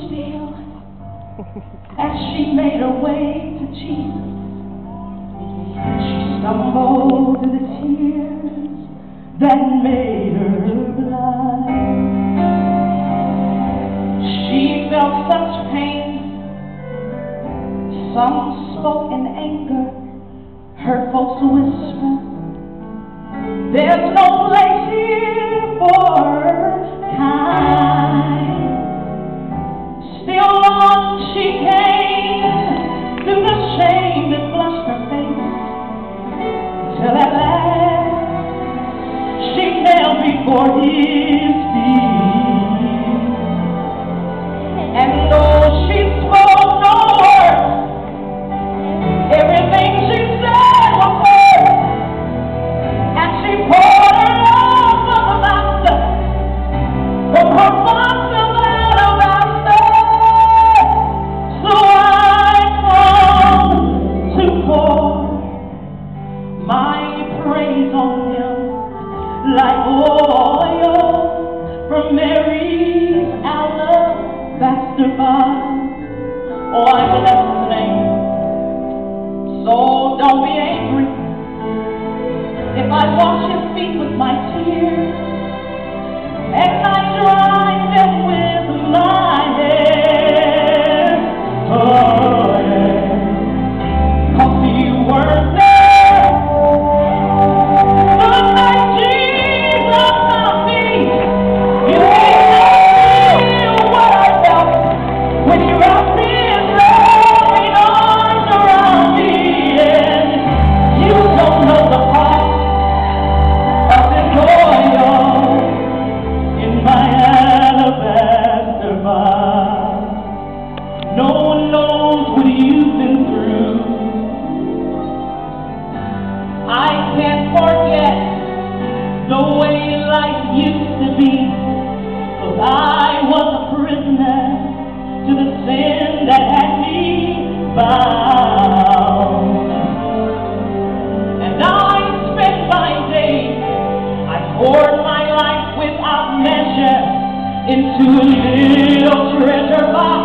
still as she made her way to Jesus. She stumbled through the tears that made her blind. She felt such pain. Some spoke in anger, heard folks whisper, "There's no place here for her kind." Still on she came through the shame that flushed her face, till at last she knelt before his feet. And though she spoke no word, everything she said was heard, and she poured her love from the master, from her box of alabaster. So I come to pour my praise on him like oil from Mary's alabaster box. Oh, I bless his name. So don't be angry if I wash his feet with my tears and I dry them with my hair. Oh yeah, 'cause you weren't there the night Jesus found me. You can't feel what I felt when you wrapped me in loving arms around me. And you don't know the cost of this oil in my alabaster box. No one knows what you've been through. I can't forget the way life used to be, 'cause I was a prisoner to the sin that had me bound. And I spent my days, I poured my life without measure into a little treasure box.